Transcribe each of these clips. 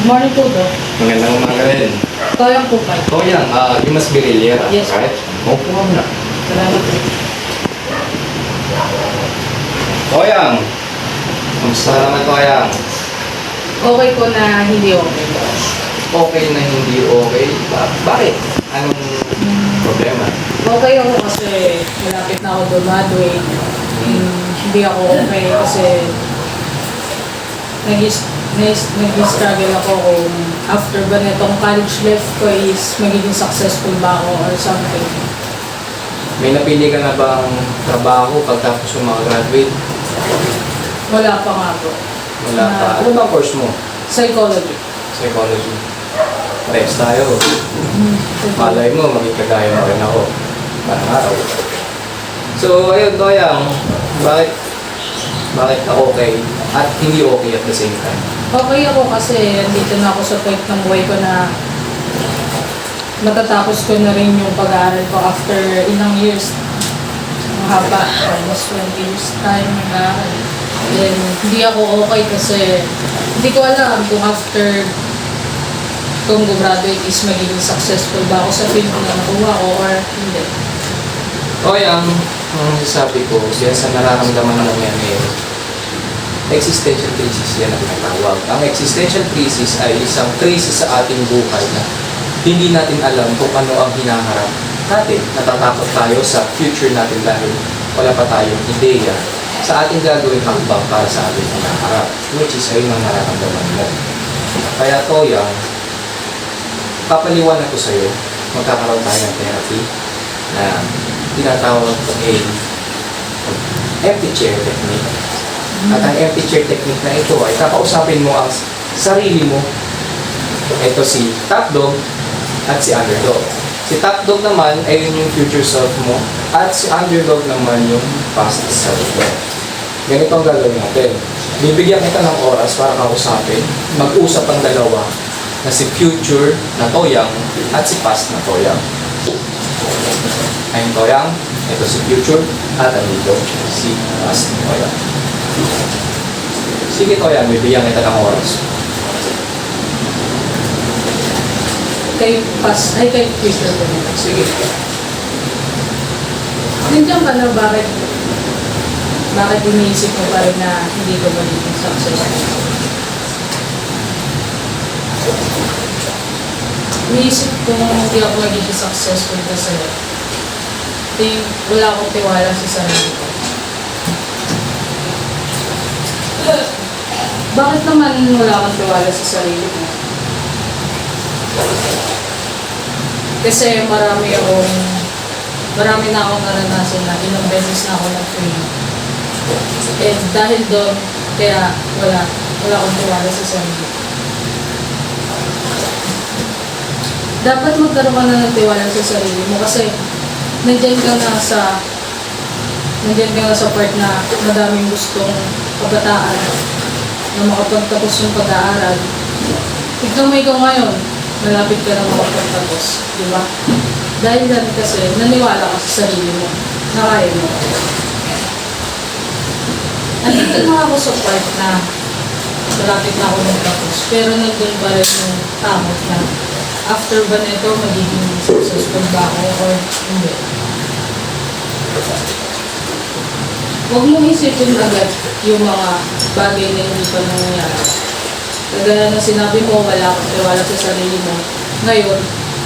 Morning po, Doc. Magandang umaga rin. Toyang po kayo. Toyang, you must be Reliera, Yes. right? Opo ka muna. Salamat po. Toyang! Kamusta naman, Toyang? Okay po na hindi okay. Okay na hindi okay? Bakit? Anong problema? Okay ako kasi malapit na ako graduate. Hindi ako okay kasi nag-struggle ako kung after ba nitong college life ko is magiging successful ba ako or something. May napili ka na bang trabaho pagtapos mo graduate? Wala pa nga po. Wala pa. Ano ba course mo? Psychology. Psychology. Parehas tayo. Malay mo, maging kagaya mo rin ako. Parang araw. So, ayun, Toyang. Bakit ka okay at hindi okay at the same time? Okay ako kasi andito na ako sa point ng buhay ko na matatapos ko na rin yung pag-aaral ko after ilang years. Ang haba, almost 20 years time nag-aaral. Then, hindi ako okay kasi hindi ko alam kung after kung graduate is magiging successful ba ako sa field na nakuha ko or hindi. Toyang, ang sasabi ko, yan sa nararamdaman ng yan existential crisis yan ang tinatawag. Ang existential crisis ay isang crisis sa ating buhay na hindi natin alam kung ano ang hinaharap natin. Natatakot tayo sa future natin dahil wala pa tayong ideya sa ating gagawin hakbang para sa ating hinaharap, which is ayun ang nararamdaman mo. Kaya Toyang, papaliwanag ko sa'yo, magkakaroon tayo ng therapy na tinatawag ko ay empty chair technique. At ang empty chair technique na ito ay kakausapin mo ang sarili mo. Ito si top dog at si underdog. Si top dog naman ay yun yung future self mo at si underdog naman yung past self mo. Ganito ang gagawin natin. Bibigyan kita ng oras para kausapin. Mag-usap ang dalawa na si future na Toyang at si past na Toyang. Ayun Toyang, ito si future at andito si past na Toyang. Sige Toyang, bibigyan kita ng oras. Kay past, ay kay future ko na. Sige. Nandiyan ka na bakit iniisip mo pa rin na hindi ko magiging successful? Iniisip ko hindi ako magiging successful kasi wala akong tiwala sa sarili ko. Bakit naman wala akong tiwala sa sarili ko? Kasi marami na akong naranasan na ilang beses na ako nag-fail. And dahil doon, kaya wala akong tiwala sa sarili. Dapat magkaroon ka na ng tiwala sa sarili mo kasi nandiyan ka na sa part na madaming gustong kabataan na makapagtapos yung pag-aaral. Tignan mo ikaw ngayon, malapit ka na makapagtapos, di ba? Dahil lang kasi naniwala ka sa sarili mo, na kaya mo. Andito na ako sa part na malapit na ako magtapos, pero nandun pa rin yung tamot na after ba nito magiging successful ba ako or hindi. Huwag mong isipin agad yung mga bagay na hindi pa nangyayari. Kagaya na sinabi mo, wala akong tiwala sa sarili mo. Ngayon,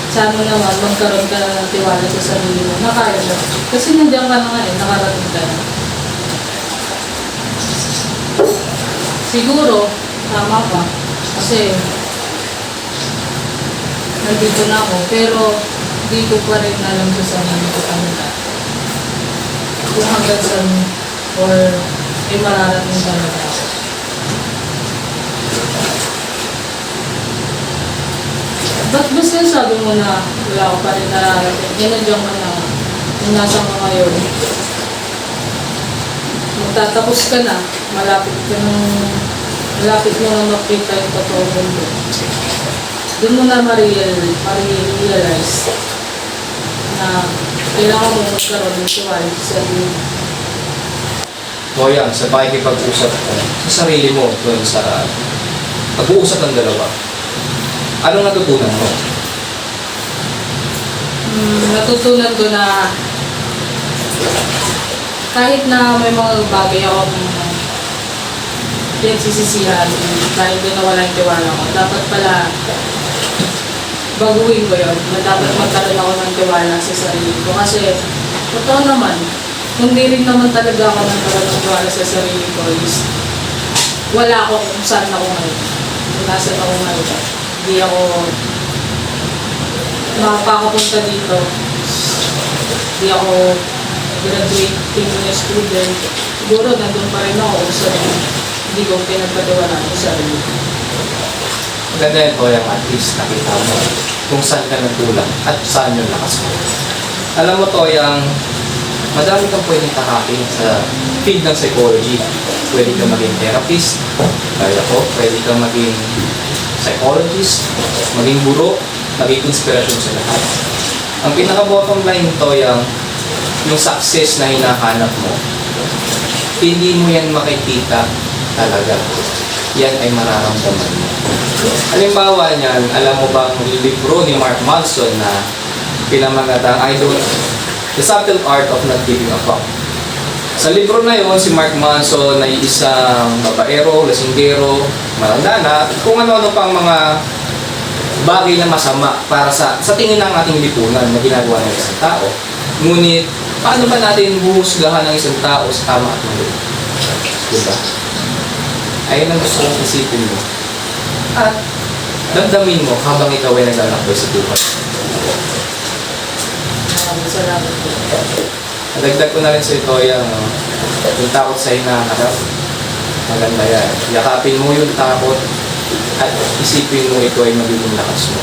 sana naman magkaroon ka na ng tiwala sa sarili mo na kaya mo. Kasi nandiyan ka na nga nakarating ka na. Siguro, tama pa. Kasi, nandito na ako. Pero, di ko pa rin alam sa sarili ko talaga. Kung hanggang saan or may mararating talaga ako. Ba't ba sinasabi mo na wala ko pa rin nararating? Eh, nandiyan ka na. Kung nasa ka ngayon, magtatapos ka na, malapit mo na makita yung totoong mundo. Doon mo na ma-realize na kailangan mo magkaroon ng tiwala sa sarili. Toyang, sa pakikipag-usap ko sa sarili mo doon sa pag-uusap ng dalawa, Anong natutunan mo? Natutunan ko na kahit na may mga bagay akong pinagsisisihan, dahil din nawala yung tiwala ko, dapat pala baguhin ko yun, na dapat magkaroon ako ng tiwala sa sarili ko. Kasi, totoo naman, kung di rin naman talaga ako nagkaroon ng tiwala sa sarili ko, is wala ako kung saan ako ngayon. Kung nasan ako ngayon. Hindi ako makakapunta dito. Hindi ako graduating na student. Siguro nandun pa rin ako sa hindi ko pinagpatiwalaan ko sa sarili ko. Maganda yun po yung at least nakita mo kung saan ka nagkulang at saan yung lakas mo. Alam mo to yung madami kang pwedeng takakin sa field ng psychology. Pwede kang maging therapist, kaya ko, pwede kang maging psychologist, maging guro, maging inspirasyon sa lahat. Ang pinaka-bottom line to yung success na hinahanap mo, hindi mo yan makikita talaga. Yan ay mararamdaman mo. Halimbawa niyan, alam mo ba ang libro ni Mark Manson na pinamagatang The Subtle Art of Not Giving a Fuck. Sa libro na yon, si Mark Manson ay isang babaero, lasinggero, maranda na, kung ano-ano pang mga bagay na masama para sa tingin ng ating lipunan na ginagawa ng isang tao. Ngunit, paano ba natin huhusgahan ng isang tao sa tama at mali? Diba? Ayun ang gusto kong isipin mo. At damdamin mo habang ikaw ay naglalakbay sa buhay. Maraming salamat po. Nadagdag ko na rin sa ito yung takot sa hinaharap. Maganda yan. Yakapin mo yung takot at isipin mo ito ay magiging lakas mo.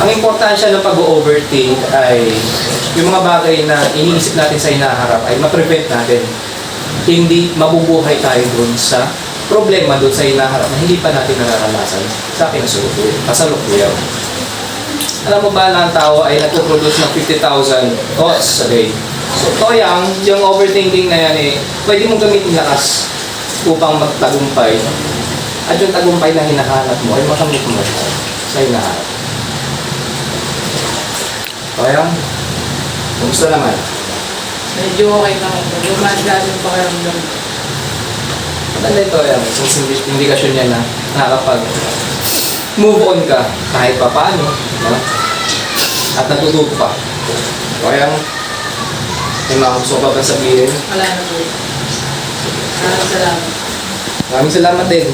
Ang importansya ng pag-overthink ay yung mga bagay na iniisip natin sa hinaharap ay ma-prevent natin. Hindi mabubuhay tayo dun sa problema doon sa hinaharap na hindi pa natin nararanasan sa ating kasalukuyan. Alam mo ba na ang tao ay nagpo-produce ng 50,000 thoughts a day? So, yung overthinking na yan pwede mong gamitin lakas upang magtagumpay. At yung tagumpay na hinahanap mo ay makamit mo sa hinaharap. Kumusta naman? Medyo okay na ako. Lumadaan yung pakiramdam. Maganda ito isang indikasyon yan na nakakapag move on ka kahit pa paano, no? At natututo ka. Kaya may mga gusto ka ba sabihin? Wala na po. Maraming salamat. Maraming salamat din.